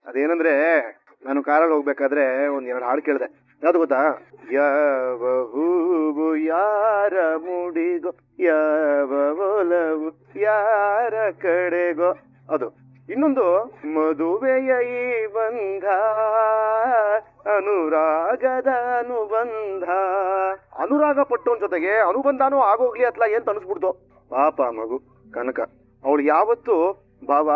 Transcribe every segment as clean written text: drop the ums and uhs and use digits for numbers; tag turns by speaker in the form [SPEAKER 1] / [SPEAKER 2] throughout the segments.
[SPEAKER 1] ಅದೇನಂದ್ರೆ ನಾನು ಕಾರಲ್ಲಿ ಹೋಗ್ಬೇಕಾದ್ರೆ ಒಂದ್ ಎರಡು ಹಾಡು ಕೇಳಿದೆ. ಯಾವ್ದು ಗೊತ್ತಾ? ಯಾವ ಹೂವು ಯಾರ ಮುಡಿಗೋ, ಯಾವ ಒಲವು ಯಾರ ಕಡೆಗೋ, ಅದು. ಇನ್ನೊಂದು, ಮದುವೆಯ ಈ ಬಂಧ ಅನುರಾಗದ ಅನುಬಂಧ. ಅನುರಾಗ ಪಟ್ಟವನ್ ಜೊತೆಗೆ ಅನುಬಂಧನೂ ಆಗೋಗ್ಲಿ ಅತ್ಲ ಏನ್ ಅನಿಸ್ಬಿಡ್ತು. ಪಾಪ ಮಗು ಕನಕ, ಅವಳು ಯಾವತ್ತು ಬಾವ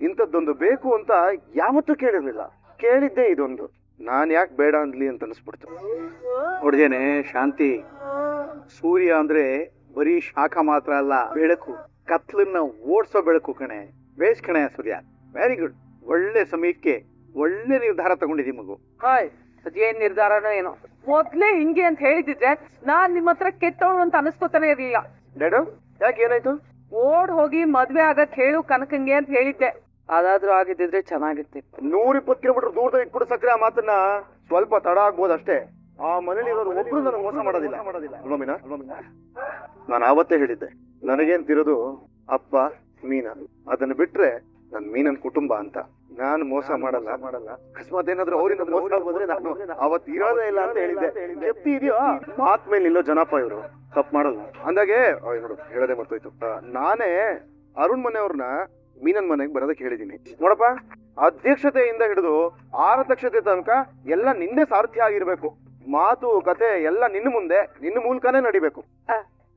[SPEAKER 1] ಇಂಥದ್ದೊಂದು ಬೇಕು ಅಂತ ಯಾವತ್ತೂ ಕೇಳಿರ್ಲಿಲ್ಲ. ಕೇಳಿದ್ದೆ ಇದೊಂದು. ನಾನ್ ಯಾಕೆ ಬೇಡ ಅಂದ್ಲಿ ಅಂತ ಅನಿಸ್ಬಿಡ್ತು.
[SPEAKER 2] ನೋಡಿದೇನೆ ಶಾಂತಿ, ಸೂರ್ಯ ಅಂದ್ರೆ ಬರೀ ಶಾಖ ಮಾತ್ರ ಅಲ್ಲ, ಬೆಳಕು. ಕತ್ಲನ್ನ ಓಡಿಸೋ ಬೆಳಕು ಕಣೆ. ಬೇಸ್ ಕಣೆ ಸೂರ್ಯ, ವೆರಿ ಗುಡ್. ಒಳ್ಳೆ ಸಮಯಕ್ಕೆ ಒಳ್ಳೆ ನಿರ್ಧಾರ ತಗೊಂಡಿದಿ ಮಗು.
[SPEAKER 3] ಹಾಯ್, ಅದೇನ್ ನಿರ್ಧಾರನೋ ಏನೋ. ಮೊದ್ಲೇ ಹಿಂಗೆ ಅಂತ ಹೇಳಿದಿದ್ರೆ ನಾನ್ ನಿಮ್ಮ ಹತ್ರ ಕೆಟ್ಟವನು ಅಂತ ಅನಿಸ್ಕೋತಾನೆ ಇರ್ಲಿಲ್ಲ.
[SPEAKER 1] ಡ್ಯಾಡು ಯಾಕೆ ಏನಾಯ್ತು?
[SPEAKER 3] ಓಡ್ ಹೋಗಿ ಮದ್ವೆ ಆಗಕ್ ಹೇಳು ಕನಕಂಗೆ ಅಂತ ಹೇಳಿದ್ದೆ. ಅದಾದ್ರೂ ಆಗಿದ್ದಿದ್ರೆ ಚೆನ್ನಾಗಿರ್ತಿತ್ತು.
[SPEAKER 1] 120 ಕಿಲೋಮೀಟರ್ ದೂರದಲ್ಲಿ ಇಟ್ಬಿಟ್ಟು ಸಕ್ರೆ ಆ ಮಾತನ್ನ ಸ್ವಲ್ಪ ತಡ ಆಗ್ಬೋದು ಅಷ್ಟೇ. ಆ ಮನೇಲಿ ಇರೋರು ಒಬ್ರು ನನಗೆ ಮೋಸ ಮಾಡೋದಿಲ್ಲ ಅಲ್ವಾ ಮೀನಾ? ನಾನು ಆವತ್ತೇ ಹೇಳಿದ್ದೆ, ನನಗೇಂತಿರೋದು ಅಪ್ಪ ಮೀನಾ, ಅದನ್ನ ಬಿಟ್ರೆ ನನ್ ಮೀನನ್ ಕುಟುಂಬ ಅಂತ. ನಾನು ಮೋಸ ಮಾಡಲ್ಲ. ಅಕಸ್ಮಾತ್ ಏನಾದ್ರು ಅವರಿಂದ ಮೋಸ ಬಂದ್ರೆ ನಾನು ಅವತ್ತು ಇರೋದೇ ಇಲ್ಲ ಅಂತ ಹೇಳಿದ್ದೆ. ಎತ್ತಿ ಇದೆಯೋ ಮಾತ್ ಮೇಲೆ ನಿಲ್ಲೋ ಜನಪ್ಪ ಇವರು, ತಪ್ಪು ಮಾಡಲ್ಲ ಅಂದಾಗೆ. ನೋಡು ಹೇಳದೆ ಮರ್ತೋಯ್ತು. ನಾನೇ ಅರುಣ್ ಮನೆಯವ್ರನ್ನ ಮೀನನ್ ಮನೆಗೆ ಬರೋದಕ್ಕೆ ಹೇಳಿದೀನಿ. ನೋಡಪ್ಪ, ಅಧ್ಯಕ್ಷತೆಯಿಂದ ಹಿಡಿದು ಆರಧ್ಯಕ್ಷತೆ ತನಕ ಎಲ್ಲ ನಿಂದೆ ಸಾರಥ್ಯ ಆಗಿರ್ಬೇಕು. ಮಾತು ಕತೆ ಎಲ್ಲ ನಿನ್ನ ಮುಂದೆ, ನಿನ್ನ ಮೂಲಕನೇ ನಡಿಬೇಕು.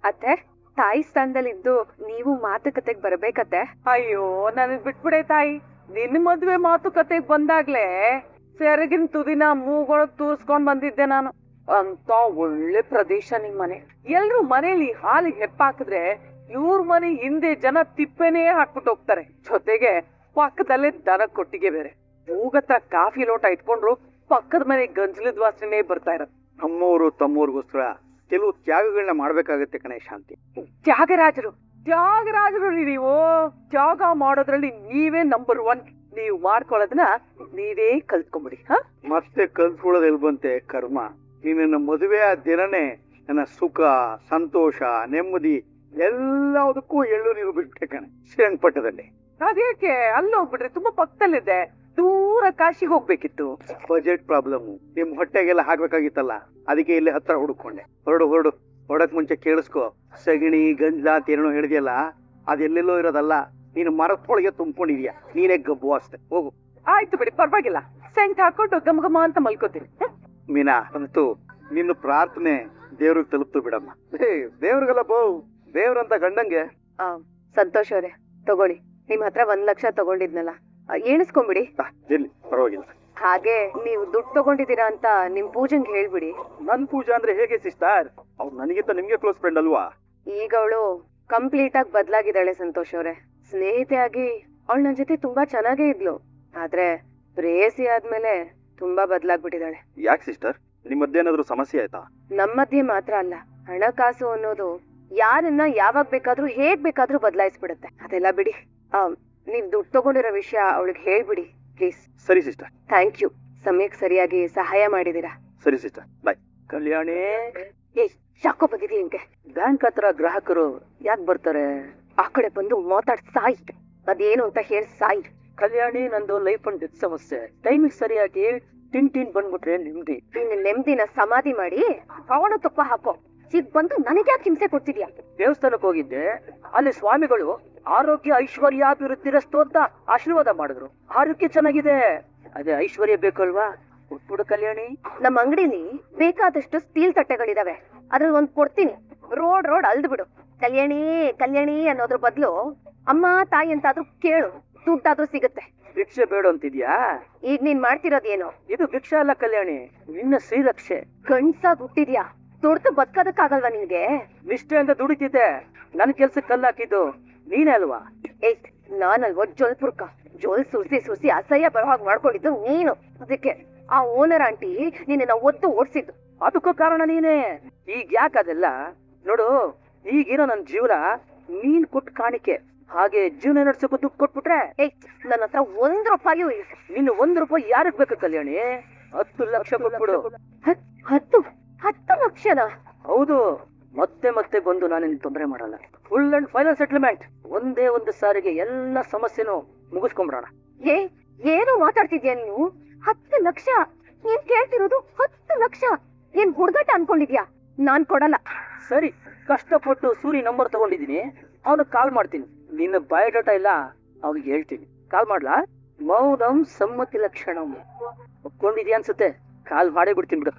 [SPEAKER 4] ಅತ್ತೆ, ತಾಯಿ ಸ್ಥಾನದಲ್ಲಿದ್ದು ನೀವು ಮಾತುಕತೆಗೆ ಬರ್ಬೇಕತ್ತೆ.
[SPEAKER 3] ಅಯ್ಯೋ, ನನಗ್ ಬಿಟ್ಬಿಡೆ ತಾಯಿ. ನಿನ್ನ ಮದ್ವೆ ಮಾತುಕತೆಗ್ ಬಂದಾಗ್ಲೇ ಸೆರಗಿನ ತುದಿನ ಮೂಗೊಳಗ್ ತೂರ್ಸ್ಕೊಂಡ್ ಬಂದಿದ್ದೆ ನಾನು. ಅಂತ ಒಳ್ಳೆ ಪ್ರದೇಶ ನಿಮ್ ಮನೆ. ಎಲ್ರು ಮನೇಲಿ ಹಾಲಿಗೆ ಹೆಪ್ಪಾಕಿದ್ರೆ ಇವ್ರ ಮನೆ ಹಿಂದೆ ಜನ ತಿಪ್ಪೆನೇ ಹಾಕ್ಬಿಟ್ಟು ಹೋಗ್ತಾರೆ. ಜೊತೆಗೆ ಪಕ್ಕದಲ್ಲೇ ದನ ಕೊಟ್ಟಿಗೆ ಬೇರೆ. ಮೂಗತ್ರ ಕಾಫಿ ಲೋಟ ಇಟ್ಕೊಂಡ್ರು ಪಕ್ಕದ ಮನೆ ಗಂಜಲದ ವಾಸನೆ ಬರ್ತಾ ಇರತ್ತೆ.
[SPEAKER 2] ನಮ್ಮವರು ತಮ್ಮವ್ರಿಗೋಸ್ಕರ ಕೆಲವು ತ್ಯಾಗಗಳನ್ನ ಮಾಡ್ಬೇಕಾಗತ್ತೆ ಕಣೆ ಶಾಂತಿ.
[SPEAKER 3] ತ್ಯಾಗರಾಜರು ನೀವು ತ್ಯಾಗ ಮಾಡೋದ್ರಲ್ಲಿ ನೀವೇ ನಂಬರ್ 1. ನೀವು ಮಾಡ್ಕೊಳ್ಳೋದನ್ನ ನೀವೇ ಕಲ್ತ್ಕೊಂಬಿಡಿ.
[SPEAKER 2] ಮತ್ತೆ ಕಲ್ತ್ಕೊಳ್ಳೋದು ಎಲ್ ಬಂತೆ ಕರ್ಮ. ನೀನ ಮದುವೆ ಆ ದಿನನೇ ನನ್ನ ಸುಖ, ಸಂತೋಷ, ನೆಮ್ಮದಿ ಎಲ್ಲದಕ್ಕೂ ಎಳ್ಳು ನೀರು ಬಿಟ್ಟೆ ಕಣೆ ಶ್ರೀರಂಗಪಟ್ಟಣದಲ್ಲಿ.
[SPEAKER 3] ಅದೇಕೆ ಅಲ್ಲಿ ಹೋಗ್ಬಿಟ್ರೆ? ತುಂಬಾ ಪಕ್ಕದಲ್ಲಿದೆ. ದೂರ ಕಾಶಿಗೆ ಹೋಗ್ಬೇಕಿತ್ತು.
[SPEAKER 2] Budget problem. ನಿಮ್ ಹೊಟ್ಟೆಗೆಲ್ಲ ಹಾಕ್ಬೇಕಾಗಿತ್ತಲ್ಲ, ಅದಕ್ಕೆ ಇಲ್ಲಿ ಹತ್ರ ಹುಡುಕೊಂಡೆ. ಹೊರಡಕ್ ಮುಂಚೆ ಕೇಳಿಸ್ಕೊ, ಸಗಣಿ ಗಂಜಲ ಅಂತ ಏನೋ ಹೇಳಿದ್ಯಲ್ಲ, ಅದೆಲ್ಲೆಲ್ಲೋ ಇರೋದಲ್ಲ, ನೀನು ಮರದೊಳಗೆ ತುಂಬಿಕೊಂಡಿದ್ಯಾ. ನೀನೇ ಗಬ್ಬು ಅಷ್ಟೆ. ಹೋಗು.
[SPEAKER 3] ಆಯ್ತು ಬಿಡಿ, ಪರವಾಗಿಲ್ಲ. ಸೆಂಟ್ ಹಾಕೊಂಡು ಗಮಗಮ ಅಂತ ಮಲ್ಕೋತೀನಿ.
[SPEAKER 2] ಮೀನಾ, ಅಂತೂ ನಿನ್ನ ಪ್ರಾರ್ಥನೆ ದೇವ್ರಿಗೆ ತಲುಪ್ತು ಬಿಡಮ್ಮ.
[SPEAKER 1] ದೇವ್ರಿಗೆಲ್ಲ ಬೋ, ದೇವ್ರಂತ ಗಂಡಂಗೆ.
[SPEAKER 4] ಸಂತೋಷ್ ಅವ್ರೆ, ತಗೊಳ್ಳಿ. ನಿಮ್ ಹತ್ರ 1 ಲಕ್ಷ ತಗೊಂಡಿದ್ನಲ್ಲ, ಎಣಿಸ್ಕೊಂಬಿಡಿ.
[SPEAKER 1] ಪರವಾಗಿಲ್ಲ.
[SPEAKER 4] ಹಾಗೆ ನೀವು ದುಡ್ಡು ತಗೊಂಡಿದ್ದೀರಾ ಅಂತ ನಿಮ್ ಪೂಜೆಂಗ್ ಹೇಳ್ಬಿಡಿ.
[SPEAKER 1] ನನ್ ಪೂಜಾ ಅಂದ್ರೆ ಹೇಗೆ ಸಿಸ್ಟರ್? ಅವ್ರು ನನಗಿಂತ ನಿಮ್ಗೆ ಕ್ಲೋಸ್ ಫ್ರೆಂಡ್ ಅಲ್ವಾ?
[SPEAKER 4] ಈಗ ಅವಳು ಕಂಪ್ಲೀಟ್ ಆಗಿ ಬದಲಾಗಿದ್ದಾಳೆ ಸಂತೋಷ್ ಅವ್ರೆ. ಸ್ನೇಹಿತೆಯಾಗಿ ಅವಳು ನನ್ ಜೊತೆ ತುಂಬಾ ಚೆನ್ನಾಗೇ ಇದ್ಲು, ಆದ್ರೆ ಪ್ರೇಯಸಿ ಆದ್ಮೇಲೆ ತುಂಬಾ ಬದಲಾಗ್ಬಿಟ್ಟಿದ್ದಾಳೆ.
[SPEAKER 1] ಯಾಕೆ ಸಿಸ್ಟರ್, ನಿಮ್ ಮಧ್ಯೆ ಏನಾದ್ರು ಸಮಸ್ಯೆ ಆಯ್ತಾ?
[SPEAKER 4] ನಮ್ಮ ಮಧ್ಯೆ ಮಾತ್ರ ಅಲ್ಲ, ಹಣಕಾಸು ಅನ್ನೋದು ಯಾರನ್ನ ಯಾವಾಗ ಬೇಕಾದ್ರೂ ಹೇಗ್ ಬೇಕಾದ್ರೂ ಬದಲಾಯಿಸ್ಬಿಡುತ್ತೆ. ಅದೆಲ್ಲ ಬಿಡಿ. ನೀವ್ ದುಡ್ಡು ತಗೊಂಡಿರೋ ವಿಷಯ ಅವಳಿಗೆ ಹೇಳ್ಬಿಡಿ ಪ್ಲೀಸ್.
[SPEAKER 1] ಸರಿ ಸಿಸ್ಟರ್.
[SPEAKER 4] ಥ್ಯಾಂಕ್ ಯು, ಸಮಯಕ್ಕೆ ಸರಿಯಾಗಿ ಸಹಾಯ ಮಾಡಿದೀರಾ.
[SPEAKER 1] ಸರಿ ಸಿಸ್ಟರ್, ಬಾಯ್.
[SPEAKER 3] ಕಲ್ಯಾಣಿ,
[SPEAKER 4] ಯಾಕೋ ಬಂದಿದ್ದೀವಿ ನಿಮ್ಗೆ?
[SPEAKER 3] ಬ್ಯಾಂಕ್ ಹತ್ರ ಗ್ರಾಹಕರು ಯಾಕೆ ಬರ್ತಾರೆ?
[SPEAKER 4] ಆ ಕಡೆ ಬಂದು ಮಾತಾಡ್ ಸಾಯಿ. ಅದೇನು ಅಂತ ಹೇಳಿ ಸಾಯಿ.
[SPEAKER 3] ಕಲ್ಯಾಣಿ, ನಂದು ಲೈಫ್ ಅಂಡ್ ಡೆತ್ ಸಮಸ್ಯೆ. ಟೈಮಿಗೆ ಸರಿಯಾಗಿ ಟಿನ್ ಬಂದ್ಬಿಟ್ರೆ ನೆಮ್ಮದಿ.
[SPEAKER 4] ನೆಮ್ಮದಿನ ಸಮಾಧಿ ಮಾಡಿ ಅವನ ತುಪ್ಪ ಹಾಕೋ. ಈಗ ಬಂದು ನನಗೆ ಯಾಕೆ ಹಿಂಸೆ ಕೊಡ್ತಿದ್ಯಾ?
[SPEAKER 3] ದೇವಸ್ಥಾನಕ್ಕೆ ಹೋಗಿದ್ದೆ, ಅಲ್ಲಿ ಸ್ವಾಮಿಗಳು ಆರೋಗ್ಯ ಐಶ್ವರ್ಯಾಭಿವೃದ್ಧಿರಸ್ತು ಅಂತ ಆಶೀರ್ವಾದ ಮಾಡಿದ್ರು. ಆರೋಗ್ಯ ಚೆನ್ನಾಗಿದೆ, ಅದೇ ಐಶ್ವರ್ಯ ಬೇಕಲ್ವಾ? ಕೊಟ್ಬಿಡು ಕಲ್ಯಾಣಿ.
[SPEAKER 4] ನಮ್ಮ ಅಂಗಡಿಲಿ ಬೇಕಾದಷ್ಟು ಸ್ಟೀಲ್ ತಟ್ಟೆಗಳಿದಾವೆ, ಅದ್ರಲ್ಲಿ ಒಂದ್ ಕೊಡ್ತೀನಿ. ರೋಡ್ ಅಲ್ದು ಬಿಡು. ಕಲ್ಯಾಣಿ ಅನ್ನೋದ್ರ ಬದಲು ಅಮ್ಮ ತಾಯಿ ಅಂತಾದ್ರೂ ಕೇಳು, ದುಡ್ಡಾದ್ರೂ ಸಿಗುತ್ತೆ.
[SPEAKER 3] ಭಿಕ್ಷೆ ಬೇಡ ಅಂತಿದ್ಯಾ?
[SPEAKER 4] ಈಗ ನೀನ್ ಮಾಡ್ತಿರೋದೇನು?
[SPEAKER 3] ಇದು ಭಿಕ್ಷೆ ಅಲ್ಲ ಕಲ್ಯಾಣಿ, ನಿನ್ನ ಶ್ರೀರಕ್ಷೆ.
[SPEAKER 4] ಗಂಡ್ಸಾಗ್ ಹುಟ್ಟಿದ್ಯಾ, ದುಡ್ದು ಬದುಕೋದಕ್ಕಾಗಲ್ವಾ ನಿನ್ಗೆ?
[SPEAKER 3] ನಿಷ್ಠೆಯಿಂದ ದುಡಿತಿದ್ದೆ, ನನ್ ಕೆಲ್ಸಕ್ಕೆ ಕಲ್ಲು ಹಾಕಿದ್ದು ನೀನೇ ಅಲ್ವಾ?
[SPEAKER 4] ನಾನಲ್ವ ಜೋಲ್ಪುರ್ಕ. ಜೋಲ್ ಸುರ್ಸಿ ಅಸಹ್ಯ ಬರೋ ಹಾಗೆ ಮಾಡ್ಕೊಂಡಿದ್ದು ನೀನು. ಅದಕ್ಕೆ ಆ ಓನರ್ ಆಂಟಿ ನಿನ್ನ ಒತ್ತು ಓಡಿಸಿದ್ದು.
[SPEAKER 3] ಅದಕ್ಕೂ ಕಾರಣ ನೀನೇ. ಈಗ ಯಾಕದೆಲ್ಲ ನೋಡು, ಈಗಿರೋ ನನ್ ಜೀವನ ನೀನ್ ಕೊಟ್ಟು ಕಾಣಿಕೆ. ಹಾಗೆ ಜೀವನ ನಡ್ಸೋಕೆ ದುಡ್ಡು ಕೊಟ್ಬಿಟ್ರೆ
[SPEAKER 4] ನನ್ನ ಹತ್ರ 1 ರೂಪಾಯಿಯೂ ಇಲ್ಲ.
[SPEAKER 3] ನಿನ್ನ 1 ರೂಪಾಯಿ ಯಾರಿಗ್ ಬೇಕು ಕಲ್ಯಾಣಿ? 10 ಲಕ್ಷ ಕೊಟ್ಬಿಡು.
[SPEAKER 4] 10 ಲಕ್ಷನಾ?
[SPEAKER 3] ಹೌದು, ಮತ್ತೆ ಬಂದು ನಾನೇನು ತೊಂದರೆ ಮಾಡಲ್ಲ. Full and final settlement. ಒಂದೇ ಒಂದು ಸಾರಿಗೆ ಎಲ್ಲ ಸಮಸ್ಯೆನೂ ಮುಗಿಸ್ಕೊಂಡ್ಬಿಡೋಣ.
[SPEAKER 4] ಏನೋ ಮಾತಾಡ್ತಿದ್ಯಾ ನೀನು? 10 ಲಕ್ಷ? ನೀನ್ ಕೇಳ್ತಿರೋದು 10 ಲಕ್ಷ? ಏನ್ ಹುಡುಗಾಟ ಅನ್ಕೊಂಡಿದ್ಯಾ? ನಾನ್ ಕೊಡಲ್ಲ.
[SPEAKER 5] ಸರಿ, ಕಷ್ಟಪಟ್ಟು ಸೂರಿ ನಂಬರ್ ತಗೊಂಡಿದ್ದೀನಿ, ಅವನಿಗೆ ಕಾಲ್ ಮಾಡ್ತೀನಿ. ನಿನ್ನ ಬಯೋಡಾಟಾ ಇಲ್ಲ, ಅವ್ನಿಗೆ ಹೇಳ್ತೀನಿ. ಕಾಲ್ ಮಾಡ್ಲಾ? ಮೌನಂ ಸಮ್ಮತಿ ಲಕ್ಷಣಂ. ಒಪ್ಕೊಂಡಿದ್ಯಾ ಅನ್ಸುತ್ತೆ, ಕಾಲ್ ಮಾಡೇ ಬಿಡ್ತೀನಿ ಬಿಡು.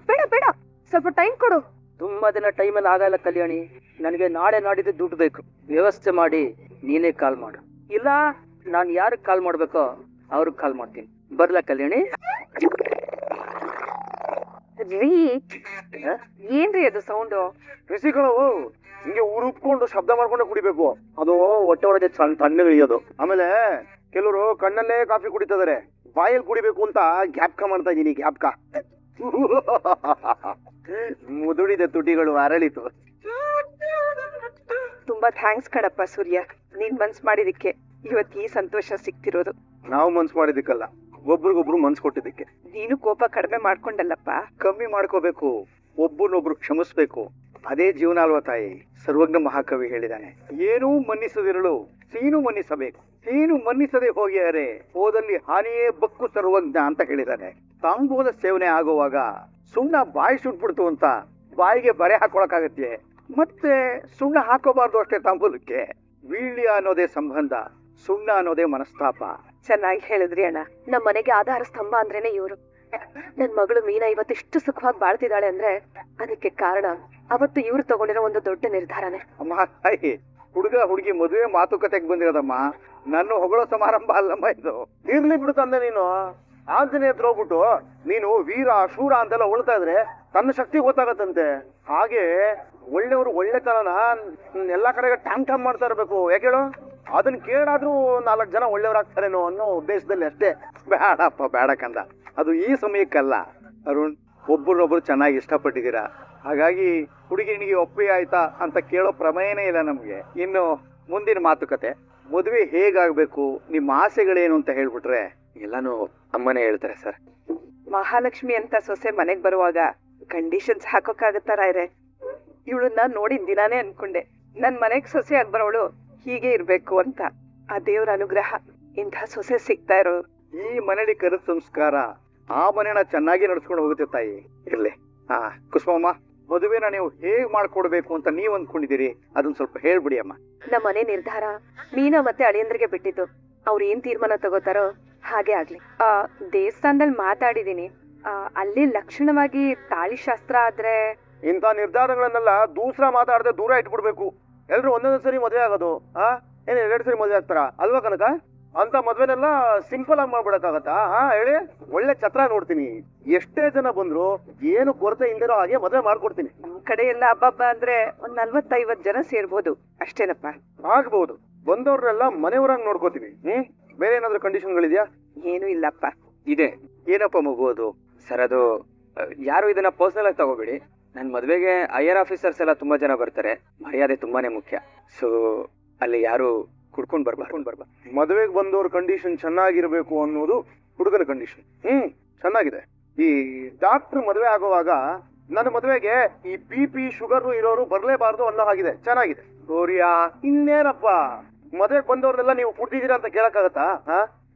[SPEAKER 4] ಬೇಡ ಬೇಡ, ಸ್ವಲ್ಪ ಟೈಮ್ ಕೊಡು.
[SPEAKER 5] ತುಂಬಾ ದಿನ ಟೈಮಲ್ಲಿ ಆಗಲ್ಲ ಕಲ್ಯಾಣಿ, ನನಗೆ ನಾಳೆ ನಾಡಿದ್ದು ದುಡ್ಡು ಬೇಕು. ವ್ಯವಸ್ಥೆ ಮಾಡಿ ನೀನೇ ಕಾಲ್ ಮಾಡು, ಇಲ್ಲ ನಾನು ಯಾರಿಗೆ ಕಾಲ್ ಮಾಡ್ಬೇಕೋ ಅವ್ರಿಗೆ ಕಾಲ್ ಮಾಡ್ತೀನಿ. ಬರ್ಲಾ ಕಲ್ಯಾಣಿ?
[SPEAKER 3] ರೀ, ಏನ್ರಿ ಅದು ಸೌಂಡು?
[SPEAKER 1] ಋಷಿಗಳು ಹಿಂಗೆ ಉರುಪ್ಕೊಂಡು ಶಬ್ದ ಮಾಡ್ಕೊಂಡೆ ಕುಡಿಬೇಕು, ಅದು ಹೊಟ್ಟೆ ಒಳಗೆ ತಣ್ಣಗೆ ಇಳಿಯೋದು. ಆಮೇಲೆ ಕೆಲವರು ಕಣ್ಣಲ್ಲೇ ಕಾಫಿ ಕುಡಿತಿದಾರೆ, ಬಾಯಲ್ಲಿ ಕುಡಿಬೇಕು ಅಂತ ಗ್ಯಾಪ್ಕ ಮಾಡ್ತಾ ಇದೀನಿ. ಗ್ಯಾಪ್ಕ ಮುದುಡಿದ ತುಟಿಗಳು ಅರಳಿತು.
[SPEAKER 3] ತುಂಬಾ ಥ್ಯಾಂಕ್ಸ್ ಕಣಪ್ಪ ಸೂರ್ಯ, ನೀನ್ ಮನ್ಸ್ ಮಾಡಿದಕ್ಕೆ ಇವತ್ತು ಈ ಸಂತೋಷ ಸಿಕ್ತಿರೋದು.
[SPEAKER 1] ನಾವು ಮನ್ಸು ಮಾಡಿದಕ್ಕಲ್ಲ, ಒಬ್ರಿಗೊಬ್ರು ಮನ್ಸು ಕೊಟ್ಟಿದ್ದಕ್ಕೆ.
[SPEAKER 3] ನೀನು ಕೋಪ ಕಡಿಮೆ ಮಾಡ್ಕೊಂಡಲ್ಲಪ್ಪ.
[SPEAKER 2] ಕಮ್ಮಿ ಮಾಡ್ಕೋಬೇಕು, ಒಬ್ಬನೊಬ್ರು ಕ್ಷಮಿಸ್ಬೇಕು. ಅದೇ ಜೀವನ ಅಲ್ವಾ ತಾಯಿ? ಸರ್ವಜ್ಞ ಮಹಾಕವಿ ಹೇಳಿದಾನೆ, ಏನೂ ಮನ್ನಿಸದಿರಲು ಸೀನು ಮನ್ನಿಸಬೇಕು, ಸೀನು ಮನ್ನಿಸದೆ ಹೋಗಿಯಾರೆ ಹೋದಲ್ಲಿ ಹಾನಿಯೇ ಬಕ್ಕು ಸರ್ವಜ್ಞ ಅಂತ ಹೇಳಿದಾನೆ. ತಾಂಬೂಲ ಸೇವನೆ ಆಗುವಾಗ ಸುಣ್ಣ ಬಾಯಿ ಸುಟ್ಬಿಡ್ತು ಅಂತ ಬಾಯಿಗೆ ಬರೆ ಹಾಕೊಳಕಾಗತ್ತೆ, ಮತ್ತೆ ಸುಣ್ಣ ಹಾಕೋಬಾರ್ದು ಅಷ್ಟೇ ತಾಂಬೂಲಕ್ಕೆ. ವೀಳ್ಯ ಅನ್ನೋದೇ ಸಂಬಂಧ, ಸುಣ್ಣ ಅನ್ನೋದೇ ಮನಸ್ತಾಪ.
[SPEAKER 3] ಚೆನ್ನಾಗಿ ಹೇಳಿದ್ರಿ ಅಣ್ಣ.
[SPEAKER 4] ನಮ್ ಮನೆಗೆ ಆಧಾರ ಸ್ತಂಭ ಅಂದ್ರೇನೆ ಇವ್ರು. ನನ್ ಮಗಳು ಮೀನಾ ಇವತ್ತಿಷ್ಟು ಸುಖವಾಗಿ ಬಾಳ್ತಿದ್ದಾಳೆ ಅಂದ್ರೆ ಅದಕ್ಕೆ ಕಾರಣ ಅವತ್ತು ಇವ್ರು ತಗೊಂಡಿರೋ ಒಂದು ದೊಡ್ಡ ನಿರ್ಧಾರನೇ.
[SPEAKER 2] ಅಮ್ಮ ತಾಯಿ, ಹುಡುಗ ಹುಡುಗಿ ಮದುವೆ ಮಾತುಕತೆಗೆ ಬಂದಿರೋದಮ್ಮ, ನನ್ನ ಹೊಗಳೋ ಸಮಾರಂಭ ಅಲ್ಲಮ್ಮ ಇದು.
[SPEAKER 1] ಇರ್ಲಿ ಬಿಡು ತಂದೆ, ನೀನು ಆಂಜನೇಯ ಹತ್ರ ಹೋಗ್ಬಿಟ್ಟು ನೀನು ವೀರ ಶೂರ ಅಂತೆಲ್ಲ ಉಳ್ತಾ ಇದ್ರೆ ತನ್ನ ಶಕ್ತಿ ಗೊತ್ತಾಗತ್ತಂತೆ. ಹಾಗೆ ಒಳ್ಳೆಯವರು ಒಳ್ಳೆತನನ ಎಲ್ಲಾ ಕಡೆಗೆ ಟ್ಯಾಮ್ ಟ್ಯಾಮ್ ಮಾಡ್ತಾ ಇರ್ಬೇಕು. ಯಾಕೆ ಹೇಳು? ಅದನ್ನ ಕೇಳಾದ್ರೂ 4 ಜನ ಒಳ್ಳೆಯವರಾಗ್ತಾರೇನೋ ಅನ್ನೋ ಉದ್ದೇಶದಲ್ಲಿ ಅಷ್ಟೇ.
[SPEAKER 2] ಬೇಡಪ್ಪ, ಬೇಡ ಕಂದ, ಅದು ಈ ಸಮಯಕ್ಕಲ್ಲ. ಅರುಣ್, ಒಬ್ಬರನ್ನೊಬ್ರು ಚೆನ್ನಾಗಿ ಇಷ್ಟಪಟ್ಟಿದ್ದೀರಾ, ಹಾಗಾಗಿ ಹುಡುಗಿನಿಗೆ ಒಪ್ಪಿಗೆ ಆಯ್ತಾ ಅಂತ ಕೇಳೋ ಪ್ರಮೇಯನೇ ಇಲ್ಲ ನಮ್ಗೆ. ಇನ್ನು ಮುಂದಿನ ಮಾತುಕತೆ, ಮದುವೆ ಹೇಗಾಗ್ಬೇಕು, ನಿಮ್ಮ ಆಸೆಗಳೇನು ಅಂತ ಹೇಳ್ಬಿಟ್ರೆ
[SPEAKER 5] ಎಲ್ಲಾನು ಅಮ್ಮನೇ ಹೇಳ್ತಾರೆ ಸರ್.
[SPEAKER 3] ಮಹಾಲಕ್ಷ್ಮಿ ಅಂತ ಸೊಸೆ ಮನೆಗ್ ಬರುವಾಗ ಕಂಡೀಷನ್ಸ್ ಹಾಕೋಕ್ಕಾಗತ್ತ ರಾಯ್ರೆ? ಇವಳನ್ನ ನೋಡಿದ ದಿನಾನೇ ಅನ್ಕೊಂಡೆ ನನ್ ಮನೆಗ್ ಸೊಸೆ ಆಗ್ ಬರೋಳು ಹೀಗೆ ಇರ್ಬೇಕು ಅಂತ. ಆ ದೇವ್ರ ಅನುಗ್ರಹ, ಇಂಥ ಸೊಸೆ ಸಿಗ್ತಾ ಇರೋರು.
[SPEAKER 2] ಈ ಮನೇಲಿ ಕರೆದ ಸಂಸ್ಕಾರ ಆ ಮನೆನ ಚೆನ್ನಾಗಿ ನಡ್ಸ್ಕೊಂಡು ಹೋಗುತ್ತೆ ತಾಯಿ. ಇರ್ಲಿ. ಕುಸುಮಮ್ಮ, ಮದುವೆನ ನೀವು ಹೇಗ್ ಮಾಡ್ಕೊಡ್ಬೇಕು ಅಂತ ನೀವ್ ಅಂದ್ಕೊಂಡಿದ್ದೀರಿ, ಅದನ್ನ ಸ್ವಲ್ಪ ಹೇಳ್ಬಿಡಿ ಅಮ್ಮ.
[SPEAKER 4] ನಮ್ಮ ಮನೆ ನಿರ್ಧಾರ ಮೀನಾ ಮತ್ತೆ ಅಳಿಯಂದ್ರಿಗೆ ಬಿಟ್ಟಿದ್ದು. ಅವ್ರು ಏನ್ ತೀರ್ಮಾನ ತಗೋತಾರೋ ಹಾಗೆ ಆಗ್ಲಿ. ದೇವಸ್ಥಾನದಲ್ಲಿ ಮಾತಾಡಿದೀನಿ, ಅಲ್ಲಿ ಲಕ್ಷಣವಾಗಿ ತಾಳಿ ಶಾಸ್ತ್ರ ಆದ್ರೆ.
[SPEAKER 1] ಇಂಥ ನಿರ್ಧಾರಗಳನ್ನೆಲ್ಲ ದೂಸರ ಮಾತಾಡದೆ ದೂರ ಇಟ್ಬಿಡ್ಬೇಕು. ಎಲ್ರು ಒಂದೊಂದ್ ಸರಿ ಮದ್ವೆ ಆಗೋದು, ಏನ್ 2 ಸರಿ ಮದ್ವೆ ಆಗ್ತಾರ ಅಲ್ವಾ ಕನಕ? ಅಂತ ಮದ್ವೆನೆಲ್ಲ ಸಿಂಪಲ್ ಆಗಿ ಮಾಡ್ಬಿಡಕ್ಕಾಗತ್ತಾ? ಹೇಳಿ, ಒಳ್ಳೆ ಛತ್ರ ನೋಡ್ತೀನಿ, ಎಷ್ಟೇ ಜನ ಬಂದ್ರು ಏನು ಕೊರತೆ ಇಲ್ದಿರೋ ಹಾಗೆ ಮದ್ವೆ ಮಾಡ್ಕೊಡ್ತೀನಿ.
[SPEAKER 3] ನಮ್ ಕಡೆ ಎಲ್ಲ ಹಬ್ಬ ಅಂದ್ರೆ ಒಂದ್ 40-50 ಜನ ಸೇರ್ಬೋದು ಅಷ್ಟೇನಪ್ಪ.
[SPEAKER 1] ಆಗ್ಬಹುದು, ಬಂದವ್ರನ್ನೆಲ್ಲ ಮನೆಯವರಾಗಿ ನೋಡ್ಕೋತೀನಿ. ಬೇರೆ ಏನಾದ್ರು ಕಂಡೀಷನ್ಗಳಿದ್ಯಾ?
[SPEAKER 3] ಏನು ಇಲ್ಲಪ್ಪ.
[SPEAKER 5] ಇದೆ.
[SPEAKER 2] ಏನಪ್ಪ ಮಗು ಅದು?
[SPEAKER 5] ಸರ್, ಅದು ಯಾರು ಇದನ್ನ ಪರ್ಸನಲ್ ಆಗಿ ತಗೋಬೇಡಿ. ನನ್ನ ಮದುವೆಗೆ ಐಆರ್ ಆಫೀಸರ್ಸ್ ಎಲ್ಲ ತುಂಬಾ ಜನ ಬರ್ತಾರೆ, ಮರ್ಯಾದೆ ತುಂಬಾನೇ ಮುಖ್ಯ. ಸೊ ಅಲ್ಲಿ ಯಾರು ಕುಡ್ಕೊಂಡ್ ಬರ್ಬಾರ್ದು.
[SPEAKER 1] ಮದುವೆಗೆ ಬಂದವ್ರ ಕಂಡೀಷನ್ ಚೆನ್ನಾಗಿರ್ಬೇಕು ಅನ್ನೋದು ಹುಡುಗನ ಕಂಡೀಷನ್. ಚೆನ್ನಾಗಿದೆ. ಈ ಡಾಕ್ಟರ್ ಮದುವೆ ಆಗುವಾಗ ನನ್ನ ಮದುವೆಗೆ ಈ BP ಶುಗರ್ ಇರೋರು ಬರ್ಲೇಬಾರ್ದು ಅನ್ನೋ ಹಾಗಿದೆ. ಚೆನ್ನಾಗಿದೆ.
[SPEAKER 2] ಸೂರ್ಯ,
[SPEAKER 1] ಇನ್ನೇನಪ್ಪ, ಮದುವೆಗೆ ಬಂದವ್ರನ್ನೆಲ್ಲ ನೀವು ಕುಡ್ದಿದ್ದೀರಾ ಅಂತ ಕೇಳಕ್ಕಾಗತ್ತಾ?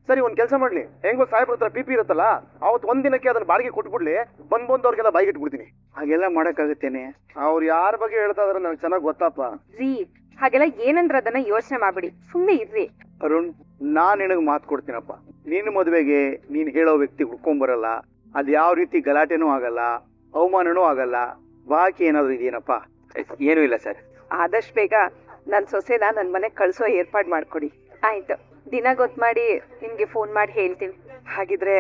[SPEAKER 1] ಸರಿ, ಒಂದ್ ಕೆಲಸ ಮಾಡ್ಲಿ, ಹೆಂಗೋ ಸಾಹೇಬ್ರ ಹತ್ರ PP ಇರುತ್ತಲ್ಲ, ಅವತ್ತು ಒಂದಿನಕ್ಕೆ ಅದನ್ನ ಬಾಡಿಗೆ ಕೊಟ್ಬಿಡ್ಲಿ, ಬಂದವ್ರಿಗೆಲ್ಲ ಬಾಯಿಗೆ ಇಟ್ಬಿಡ್ತೀನಿ.
[SPEAKER 2] ಹಾಗೆಲ್ಲ ಮಾಡಕ್ಕಾಗತ್ತೇನೆ?
[SPEAKER 1] ಅವ್ರು ಯಾರ ಬಗ್ಗೆ ಹೇಳ್ತಾ ಇದಾರೆ ನನಗೆ ಚೆನ್ನಾಗಿ ಗೊತ್ತಪ್ಪ.
[SPEAKER 4] ರೀ, ಹಾಗೆಲ್ಲ ಏನಂದ್ರ ಅದನ್ನ ಯೋಚನೆ ಮಾಡ್ಬಿಡಿ, ಸುಮ್ನೆ ಇರ್ರಿ.
[SPEAKER 2] ಅರುಣ್, ನಾನ್ ನಿನಗ್ ಮಾತು ಕೊಡ್ತೀನಪ್ಪ, ನಿನ್ನ ಮದುವೆಗೆ ನೀನ್ ಹೇಳೋ ವ್ಯಕ್ತಿ ಹುಡ್ಕೊಂಬರಲ್ಲ, ಅದ್ ಯಾವ ರೀತಿ ಗಲಾಟೆನೂ ಆಗಲ್ಲ, ಅವಮಾನನೂ ಆಗಲ್ಲ. ಬಾಕಿ ಏನಾದ್ರು ಇದೆಯೇನಪ್ಪ?
[SPEAKER 5] ಏನೂ ಇಲ್ಲ ಸರ್.
[SPEAKER 3] ಆದಷ್ಟು ಬೇಗ ನನ್ ಸೊಸೆನ ನನ್ ಮನೆಗ್ ಕಳ್ಸೋ ಏರ್ಪಾಡ್ ಮಾಡ್ಕೊಡಿ.
[SPEAKER 4] ಆಯ್ತು, ದಿನ ಗೊತ್ತು ಮಾಡಿ ನಿಮ್ಗೆ ಫೋನ್ ಮಾಡಿ ಹೇಳ್ತೀವಿ.
[SPEAKER 3] ಹಾಗಿದ್ರೆ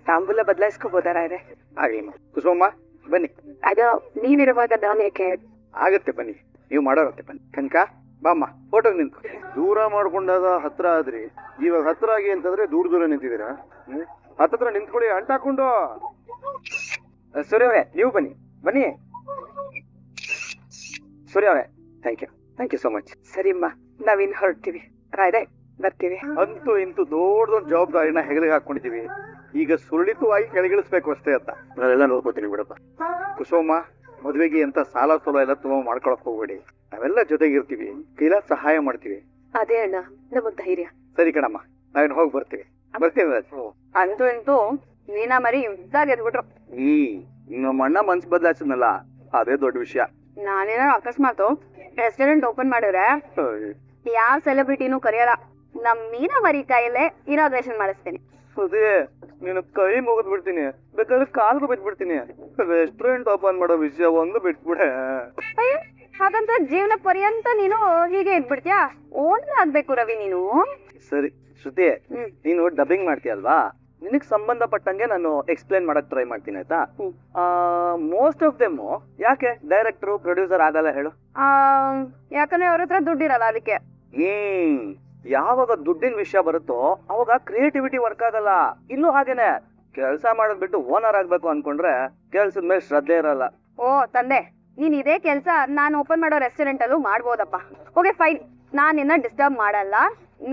[SPEAKER 3] ತಾಂಬೂಲ ಬದಲಾಯಿಸ್ಕೋಬೋದಾರೆ?
[SPEAKER 2] ಆಗ್ಲಿಮ್ಮ. ಕುಸುಮಮ್ಮ, ಬನ್ನಿ.
[SPEAKER 4] ಅದ ನೀವಿರುವಾಗ ನಾನು ಯಾಕೆ?
[SPEAKER 2] ಆಗತ್ತೆ, ಬನ್ನಿ, ನೀವು ಮಾಡೋರತ್ತೆ, ಬನ್ನಿ. ಕನಕ, ಬಾಮ್ಮ, ಫೋಟೋಗೆ ನಿಂತ್ಕೊ.
[SPEAKER 1] ದೂರ ಮಾಡ್ಕೊಂಡಾಗ ಹತ್ರ ಆದ್ರಿ, ಇವಾಗ ಹತ್ರ ಆಗಿ ಅಂತಂದ್ರೆ ದೂರ ನಿಂತಿದ್ದೀರಾ. ಹತ್ತತ್ರ ನಿಂತ್ಕೊಳ್ಳಿ, ಅಂಟಾಕೊಂಡು.
[SPEAKER 5] ಸೂರ್ಯ ಅವರೇ, ನೀವು ಬನ್ನಿ ಬನ್ನಿ. ಸೂರ್ಯ ಅವರೇ, ಥ್ಯಾಂಕ್ ಯು ಸೋ ಮಚ್.
[SPEAKER 3] ಸರಿಮ್ಮ, ನಾವಿನ್ ಹೊರಡ್ತೀವಿ. ರಾಯ್ದೆ, ಬರ್ತೀವಿ.
[SPEAKER 2] ಅಂತೂ ಇಂತೂ ದೊಡ್ಡ ಜವಾಬ್ದಾರಿನ ಹೆಗಲಿಗೆ ಹಾಕೊಂಡಿದೀವಿ, ಈಗ ಸುರಳಿತವಾಗಿ ಕೆಳಗಿಳಿಸ್ಬೇಕು ಅಷ್ಟೇ ಅಂತ.
[SPEAKER 1] ನಾನೆಲ್ಲ ನೋಡ್ಕೋತೀನಿ ಬಿಡಪ್ಪ.
[SPEAKER 2] ಕುಸುಮ, ಮದುವೆಗೆ ಅಂತ ಸಾಲ ಸೋಲ ಎಲ್ಲ ತುಂಬಾ ಮಾಡ್ಕೊಳಕ್ ಹೋಗ್ಬೇಡಿ, ನಾವೆಲ್ಲ ಜೊತೆಗಿರ್ತೀವಿ, ಕೈಲಾದ ಸಹಾಯ ಮಾಡ್ತೀವಿ.
[SPEAKER 4] ಅದೇ ಅಣ್ಣ, ನಮಗ್ ಧೈರ್ಯ.
[SPEAKER 2] ಸರಿ ಕಣಮ್ಮ, ನಾನು ಹೋಗಿ ಬರ್ತೀವಿ ರಾಜ್.
[SPEAKER 4] ಅಂತೂ ಇಂತೂ ನೀನಾ ಮರಿ ಇದ್ದಾಗ ಎದ್ಬಿಟ್ರು.
[SPEAKER 2] ನಮ್ಮ ಅಣ್ಣ ಮನ್ಸು ಬದಲಾಯಿಸಿದ್ನಲ್ಲ ಅದೇ ದೊಡ್ಡ ವಿಷಯ.
[SPEAKER 4] ನಾನೇನಾರು ಅಕಸ್ಮಾತು ರೆಸ್ಟೋರೆಂಟ್ ಓಪನ್ ಮಾಡಿದ್ರೆ ಯಾವ ಸೆಲೆಬ್ರಿಟಿನೂ ಕರೆಯಲ್ಲ, ನಮ್ ಮೀನಾ ಮರಿ ಕೈಯಲ್ಲೇ ಇನಾಗ್ರೇಷನ್ ಮಾಡಿಸ್ತೀನಿ.
[SPEAKER 1] ಅದೇ ನೀನು ಕೈ ಮುಗಿದ್ ಬಿಡ್ತೀನಿ, ಬೇಕಾದ್ರೆ ಕಾಲ್ಗೂ ಬಿಟ್ಬಿಡ್ತೀನಿ. ರೆಸ್ಟೋರೆಂಟ್ ಓಪನ್ ಮಾಡೋ ವಿಷಯ ಒಂದು ಬಿಟ್ಬಿಡೆ.
[SPEAKER 4] ಅಯ್ಯ, ಹಾಗಂತ ಜೀವನ ಪರ್ಯಂತ ನೀನು ಹೀಗೆ ಇದ್ಬಿಡ್ತೀಯಾ? ಓನರ್ ಆಗ್ಬೇಕು ರವಿ ನೀನು.
[SPEAKER 1] ಸರಿ ಶ್ರುತಿ, ನೀನು ಡಬ್ಬಿಂಗ್ ಮಾಡ್ತೀಯಲ್ವಾ, ನಿನಗ್ ಸಂಬಂಧಪಟ್ಟಂಗೆ ನಾನು ಎಕ್ಸ್ಪ್ಲೈನ್ ಮಾಡಕ್ ಟ್ರೈ ಮಾಡ್ತೀನಿ ಆಯ್ತಾ. ಮೋಸ್ಟ್ ಆಫ್ ದೆಮ್ ಯಾಕೆ ಡೈರೆಕ್ಟರ್ ಪ್ರೊಡ್ಯೂಸರ್ ಆಗಲ್ಲ ಹೇಳು?
[SPEAKER 4] ಯಾಕಂದ್ರೆ ಅವ್ರ ಹತ್ರ ದುಡ್ಡಿರಲ್ಲ ಅದಕ್ಕೆ.
[SPEAKER 1] ಯಾವಾಗ ದುಡ್ಡಿನ ವಿಷಯ ಬರುತ್ತೋ ಅವಾಗ ಕ್ರಿಯೇಟಿವಿಟಿ ವರ್ಕ್ ಆಗಲ್ಲ. ಇಲ್ಲೂ ಹಾಗೇನೆ, ಕೆಲ್ಸ ಮಾಡೋದ್ ಬಿಟ್ಟು ಓನರ್ ಆಗ್ಬೇಕು ಅನ್ಕೊಂಡ್ರೆ ಕೆಲ್ಸದ ಮೇಲೆ ಶ್ರದ್ಧೆ ಇರಲ್ಲ.
[SPEAKER 4] ಓ ತಂದೆ, ನೀನ್ ಇದೇ ಕೆಲ್ಸ ನಾನು ಓಪನ್ ಮಾಡೋ ರೆಸ್ಟೋರೆಂಟ್ ಅಲ್ಲೂ ಮಾಡ್ಬೋದಪ್ಪ. ಓಕೆ ಫೈನ್, ನಾನ್ ನಿನ್ನ ಡಿಸ್ಟರ್ಬ್ ಮಾಡಲ್ಲ,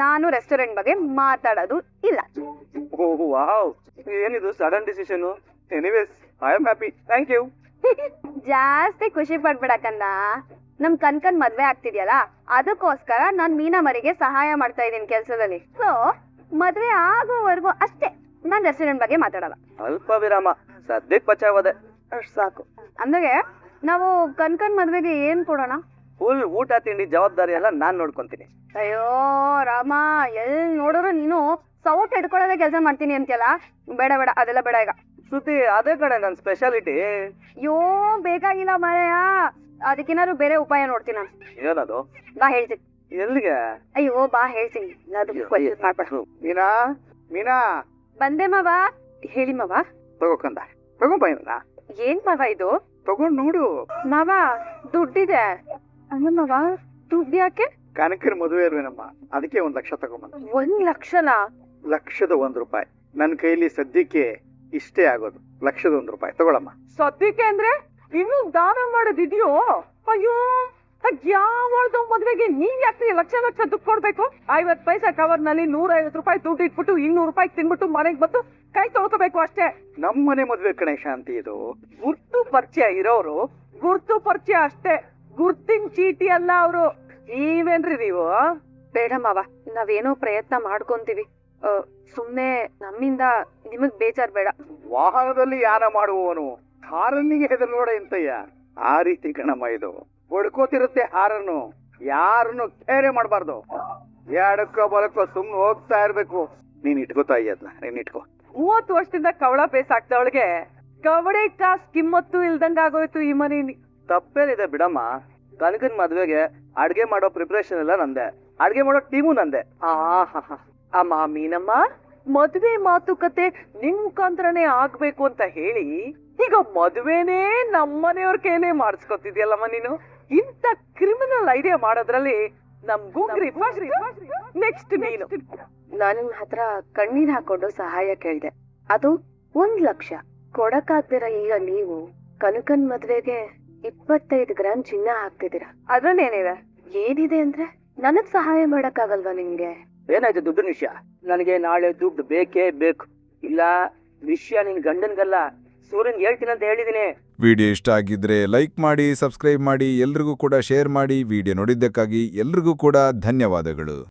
[SPEAKER 4] ನಾನು ರೆಸ್ಟೋರೆಂಟ್ ಬಗ್ಗೆ ಮಾತಾಡೋದು ಇಲ್ಲ.
[SPEAKER 1] ಓಹ್ ವಾವ್, ಏನಿದು sudden decision. Anyways I am happy, thank you.
[SPEAKER 4] ಜಾಸ್ತಿ ಖುಷಿ ಪಡ್ಬಿಡಕನ್ನ, ನಮ್ ಕನ್ಕನ್ ಮದ್ವೆ ಆಗ್ತಿದ್ಯಲ್ಲ ಅದಕ್ಕೋಸ್ಕರ ನಾನ್ ಮೀನಾ ಮರಿಗೆ ಸಹಾಯ ಮಾಡ್ತಾ ಇದೀನಿ ಕೆಲ್ಸದಲ್ಲಿ. ಸೊ ಮದ್ವೆ ಆಗೋವರೆಗೂ ಅಷ್ಟೇ ನಾನ್ ರೆಸ್ಟೋರೆಂಟ್ ಬಗ್ಗೆ ಮಾತಾಡಲ್ಲ.
[SPEAKER 1] ಅಲ್ಪ ವಿರಾಮ, ಸದ್ಯಕ್ ಬಚಾವದೆ, ಅಷ್ಟ್ ಸಾಕು.
[SPEAKER 4] ಅಂದಾಗೆ ನಾವು ಕನ್ಕನ್ ಮದ್ವೆಗೆ ಏನ್ ಕೊಡೋಣ?
[SPEAKER 1] ಫುಲ್ ಊಟ ತಿಂಡಿ ಜವಾಬ್ದಾರಿ ಎಲ್ಲ ನಾನ್ ನೋಡ್ಕೊಂತೀನಿ.
[SPEAKER 4] ಅಯ್ಯೋ ರಾಮ, ಎಲ್ ನೋಡಿದ್ರು ನೀನು ಸೌಟ್ ಹಿಡ್ಕೊಳ್ಳೋದೇ ಕೆಲಸ ಮಾಡ್ತೀನಿ ಅಂತೀಯಲ್ಲ. ಬೇಡ ಬೇಡ, ಅದೆಲ್ಲ ಬೇಡ ಈಗ.
[SPEAKER 1] ಶ್ರುತಿ, ಅದೇ ಕಡೆ ನನ್ ಸ್ಪೆಷಾಲಿಟಿ.
[SPEAKER 4] ಅಯ್ಯೋ ಬೇಕಾಗಿಲ್ಲ ಮಾರಾಯ, ಅದಕ್ಕೇನಾದ್ರು ಬೇರೆ ಉಪಾಯ ನೋಡ್ತೀನಿ ನಾನು.
[SPEAKER 1] ಏನದು?
[SPEAKER 4] ಬಾ ಹೇಳ್ತೀನಿ.
[SPEAKER 1] ಎಲ್ಲಿಗೆ?
[SPEAKER 4] ಅಯ್ಯೋ ಬಾ ಹೇಳ್ತೀನಿ, ಮಾಡ್ಬೇಡ.
[SPEAKER 2] ಮೀನಾ ಮೀನಾ
[SPEAKER 4] ಬಂದೆ ಮಾವ. ಹೇಳಿ ಮಾವ.
[SPEAKER 2] ತಗೋಕಂದ ತಗೊಂಬ.
[SPEAKER 4] ಏನ್ ಮಾವ ಇದು?
[SPEAKER 2] ತಗೊಂಡ್ ನೋಡು.
[SPEAKER 4] ಮಾವ ದುಡ್ಡಿದೆ. ಅಲ್ಲ ಮಾವ, ದುಡ್ಡು ಯಾಕೆ?
[SPEAKER 2] ಕನಕರ ಮದುವೆ ಇರುವೇನಮ್ಮ, ಅದಕ್ಕೆ 1 ಲಕ್ಷ ತಗೊಂಬಂದ.
[SPEAKER 4] 1 ಲಕ್ಷನಾ?
[SPEAKER 2] 1,01 ರೂಪಾಯಿ ನನ್ನ ಕೈಲಿ ಸದ್ಯಕ್ಕೆ ಇಷ್ಟೇ ಆಗೋದು. 1,01 ರೂಪಾಯಿ ತಗೊಳಮ್ಮ.
[SPEAKER 3] ಸದ್ಯಕ್ಕೆ ಅಂದ್ರೆ ಇನ್ನು ದಾನ ಮಾಡೋದಿದ್ಯೋ? ಅಯ್ಯೋ, ಯಾವ್ದು ಮದ್ವೆಗೆ ನೀವ್ ಯಾಕೆ ಲಕ್ಷ ಲಕ್ಷ ದುಡ್ಡು ಕೊಡ್ಬೇಕು? 50 ಪೈಸಾ ಕವರ್ ನಲ್ಲಿ 150 ರೂಪಾಯಿ ದುಡ್ಡು ಇಟ್ಬಿಟ್ಟು 200 ರೂಪಾಯಿ ತಿನ್ಬಿಟ್ಟು ಮನೆಗ್ ಬಂದು ಕೈ ತೊಳ್ಕೋಬೇಕು ಅಷ್ಟೇ.
[SPEAKER 2] ನಮ್ಮನೆ ಮದ್ವೆ ಕಣೆ ಶಾಂತಿ ಇದು.
[SPEAKER 3] ಗುರ್ತು ಪರಿಚಯ ಇರೋರು ಗುರ್ತು ಪರಿಚಯ ಅಷ್ಟೇ, ಗುರ್ತಿನ ಚೀಟಿ ಅಲ್ಲ ಅವರು. ನೀವೇನ್ರಿ ನೀವು? ಬೇಡ ಮಾವ, ನಾವೇನೋ ಪ್ರಯತ್ನ ಮಾಡ್ಕೊಂತೀವಿ. ಸುಮ್ನೆ ನಮ್ಮಿಂದ ನಿಮಗ್ ಬೇಜಾರ್ ಬೇಡ.
[SPEAKER 2] ವಾಹನದಲ್ಲಿ ಯಾನ ಮಾಡುವವನು ಹಾರನ್ನಿಗೆ ಹೆದರ್ಗೋಡ ಎಂತಯ್ಯ? ಆ ರೀತಿ ಕಣಮ್ಮ ಇದು. ಹೊಡ್ಕೋತಿರುತ್ತೆ ಹಾರನ್ನು, ಯಾರನ್ನು ಕೇರೆ ಮಾಡಬಾರ್ದು. ಎಡಕ್ಕೋ ಬಲಕ್ಕೋ ಸುಮ್ನೆ ಹೋಗ್ತಾ ಇರ್ಬೇಕು. ನೀನ್ ಇಟ್ಕೋತಾಯಿ ಅದ್ನ, ನೀನ್ ಇಟ್ಕೋ.
[SPEAKER 3] 30 ವರ್ಷದಿಂದ ಕವಳ ಬೇಸಾಕ್ತವಳಿಗೆ ಕವಡೆ ಕಾಸ್ ಕಿಮ್ಮತ್ತು ಇಲ್ದಂಗ ಆಗೋಯ್ತು ಈ ಮನೇಲಿ.
[SPEAKER 1] ತಪ್ಪೇನಿದೆ ಬಿಡಮ್ಮ. ಕನಕನ್ ಮದ್ವೆಗೆ ಅಡ್ಗೆ ಮಾಡೋ ಪ್ರಿಪರೇಷನ್ ಎಲ್ಲ ನಂದೆ, ಅಡ್ಗೆ ಮಾಡೋ ಟೀಮು ನಂದೆ.
[SPEAKER 3] ಅಮ್ಮ ಮೀನಮ್ಮ, ಮದ್ವೆ ಮಾತುಕತೆ ನಿಮ್ ಮುಖಾಂತರನೇ ಆಗ್ಬೇಕು ಅಂತ ಹೇಳಿ ಈಗ ಮದ್ವೆನೇ ನಮ್ಮನೆಯವ್ರ ಕೈಲೇ ಮಾಡಿಸ್ಕೊತಿದ್ಯಲ್ಲಮ್ಮ ನೀನು. ಇಂತ ಕ್ರಿಮಿನಲ್ ಐಡಿಯಾ ಮಾಡೋದ್ರಲ್ಲಿ ನಮ್ಗೂ ನೆಕ್ಸ್ಟ್ ನೀನು.
[SPEAKER 4] ನಾನು ನಿಮ್ ಹತ್ರ ಕಣ್ಣೀರ್ ಹಾಕೊಂಡು ಸಹಾಯ ಕೇಳ್ದೆ, ಅದು 1 ಲಕ್ಷ ಕೊಡಕ್ಕಾಗ್ದಿರ ಈಗ ನೀವು ಕನಕನ್ ಮದ್ವೆಗೆ 25 ಗ್ರಾಮ್ ಚಿನ್ನ ಹಾಕ್ತಿದ್ದೀರಾ. ಅದ್ರಲ್ಲೇನಿದೆ? ಏನಿದೆ ಅಂದ್ರೆ ನನಗ್ ಸಹಾಯ ಮಾಡಕ್ಕಾಗಲ್ವಾ ನಿಮ್ಗೆ?
[SPEAKER 5] ಏನಾಯ್ತು ದುಡ್ಡಿನ ವಿಷಯ? ನನಗೆ ನಾಳೆ ದುಡ್ಡು ಬೇಕೇ ಬೇಕು. ಇಲ್ಲ ವಿಷಯ ನಿನ್ ಗಂಡನ್ಗಲ್ಲ, ಸೂರ್ಯನ್ ಹೇಳ್ತೀನಿ ಅಂತ ಹೇಳಿದೀನಿ.
[SPEAKER 6] ವಿಡಿಯೋ ಇಷ್ಟ ಆಗಿದ್ರೆ ಲೈಕ್ ಮಾಡಿ, ಸಬ್ಸ್ಕ್ರೈಬ್ ಮಾಡಿ, ಎಲ್ರಿಗೂ ಕೂಡ ಶೇರ್ ಮಾಡಿ. ವಿಡಿಯೋ ನೋಡಿದ್ದಕ್ಕಾಗಿ ಎಲ್ರಿಗೂ ಕೂಡ ಧನ್ಯವಾದಗಳು.